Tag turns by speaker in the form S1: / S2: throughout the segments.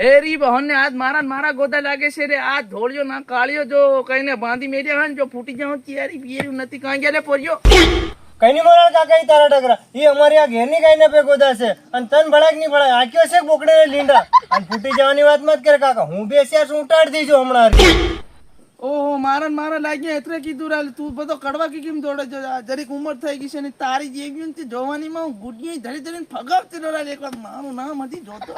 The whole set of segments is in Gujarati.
S1: એરી બહન ને આજ મારા ગોદા લાગે છે રે આ ધોળિયો ના કાળિયો જો કઈને બાંધી મેલ્યા હોય ને જો ફૂટી જાવ તૈયારી પીએરું નથી કાં ગયા લે પોરિયો
S2: કઈ ની મોરાલ કાકા ઈ તારા ડગરા ઈ અમારી આ ઘેરની કઈ ને પે ગોદા છે અને તન ભડાક ની ભડાક આક્યો છે બોકડે ને લીંડા અને ફૂટી જવાની વાત મત કરે કાકા હું બેસ્યા છું ઉટાડી દીજો હમણાં
S1: ઓહો મારા લાગ્યો એટલે કીધું રાલ તું બધો કડવા કે કેમ દોડે જો જરીક ઉંમર થઈ ગઈ છે ને તારી જેવી ને જોવાની માં હું ગુડિયો ધડી ધડીને ફગાવતી રાલ એક વાર મારું નામ હતી જોતો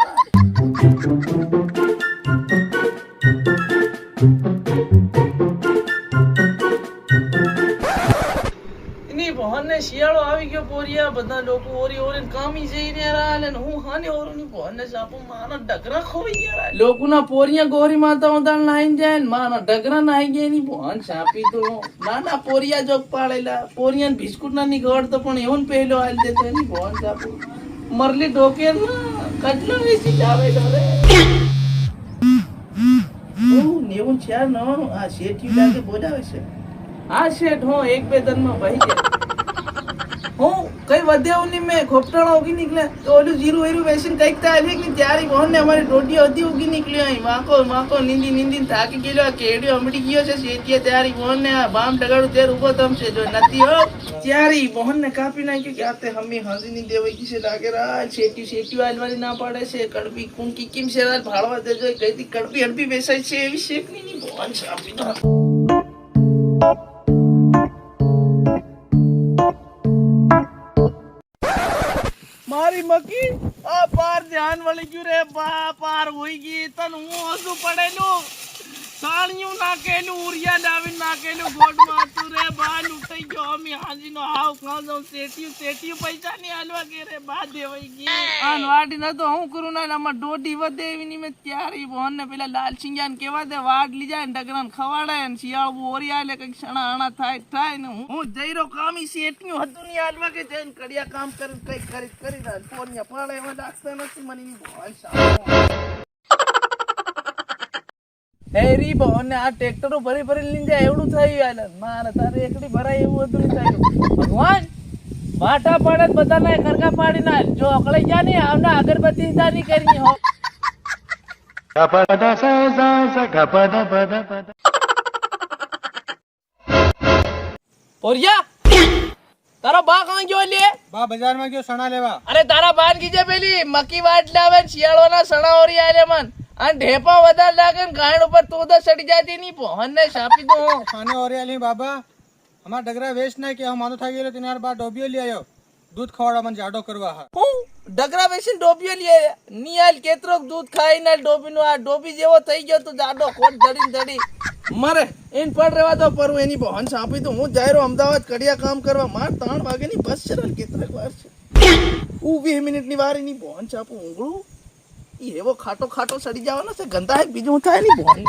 S1: ભવન શિયાળો આવી ગયો પોરિયા બધા લોકો ઓરી ઓરી કામી જઈ રહ્યા ને હું હાને ઓરની ભવન સાપો મારા ડગરા ખોઈ ગયા લોકોના પોરિયા ગોરી માતા ઉદાણ નાઈ જાય ને મારા ડગરા નાઈ ગયા ની ભવન સાપી તો નાના પોરિયા જોગ પાડેલા પોરિયા બિસ્કુટ ના ની ગળ તો પણ એવું પહેલો હાલ દેતો એની ભવન સાપો મરલી ડોકેર ના કટલો વેચી જાવેલો રે ઓ નેવું ચાર નવાનું આ શેઠી લાગે બોલાવે છે આ શેઠ હો એક બે દન માં ભાઈ જાય હું કઈ વધ્યા ની મેં ખોપટાણા ઉગી નીકળ્યા તો ઓલું જીરું વેરું બેસીને કઈક થાય કે ત્યારે બહન ને અમારી રોટી હતી ઉગી નીકળ્યો અહીં માકો નીંદી થાકી ગયેલો કેડિયો અમડી ગયો છે શેઠીએ ત્યારે બહન ને બામ ડગાડું ત્યારે ઉભો થમશે જો નથી હો ત્યારે બહન ને કાપી નાખ્યો કે આતે હમી હાજી ની દેવાઈ ગઈ છે લાગે રા શેઠી આલવાની ના પાડે છે કડબી કુંકી કિમ છે ભાળવા દેજો કઈ થી કડબી હડબી બેસાય છે એવી શેખ ની બહન છે આપી દો મારી મકી આ પાર ધ્યાન વળી ગયું રે બા પાર હોઈ ગઈ તન હું હસું પડેલું સાણિયું નાખેલું ઉરિયા લાવીને નાખેલું ગોડમાં હતું રે બા લૂંટાઈ ગયો અમી હાજી નો હાવ ખાવ જાઉં શેઠિયું પૈસા ની હાલવા કે રે બા દેવાઈ ગઈ આ વાડી નતો હું કરું ના આમાં દોઢી વધે એવી ની મેં ત્યારે બોન ને પેલા લાલ સિંગિયા ને કેવા દે વાડ લી જાય ને ડગરાને ખવાડાય ને શિયાળું ઓરી આલે કઈક સણા આણા થાય ને હું જઈરો કામી શેઠિયું હતું ની હાલવા કે જઈને કડિયા કામ કરી કઈક કરી ફોનિયા પાડે એમાં લાગતા નથી મને ભગવાન સાહેબ હેરી બહન ને આ ટ્રેક્ટરો ભરી લઈને જાય એવડું થયું યાર મારે તારે એકડી ભરાય એવું હતું નહીં થયું ભગવાન વાટા પડે બધાને ખરકા પાડી ના જો અકળાઈ ગયા ને આવના અગરબત્તી દાની કરી હો પોરિયા તારો બા કાં ગયો લે
S2: બા બજારમાં ગયો સણા લેવા
S1: અરે તારા બાન કીજે પેલી મકી વાટ લાવે શિયાળોના સણા ઓરી આલે મન અને ઢેપા વધારે લાગે ને ગાયણ ઉપર તો સડી જાતી ની ભવન ને સાપી દો
S2: ખાને ઓરિયાલી બાબા અમાર ડગરા વેસ્ટ ના કે હું માનો થઈ ગયેલો તેનાર બા ડોબિયો લઈ આવ્યો દૂધ ખવાડવા મને જાડો કરવા હા
S1: હું ડગરા બેસીને ડોબિયો લઈ નિયાલ કેતરોક દૂધ ખાઈ ના ડોબી નો આ ડોબી જેવો થઈ ગયો તો જાડો કોટ ધડી મરે એન પડ રેવા દો પર એની ભવન સાપી તો હું જાયરો અમદાવાદ કડિયા કામ કરવા માર 3 વાગે ની બસ ચલાલ કેતરેક વાર છે 20 મિનિટ ની વારી ની ભવન સાપું ઊંઘળું એવો ખાટો સડી જવાનો છે ગંદા બીજું થાય નહીં ભોન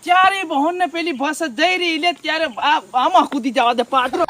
S1: ત્યારે બહોન ને પેલી બસ જઈ રહી એટલે ત્યારે આમાં કૂદી જવા દે પાટરો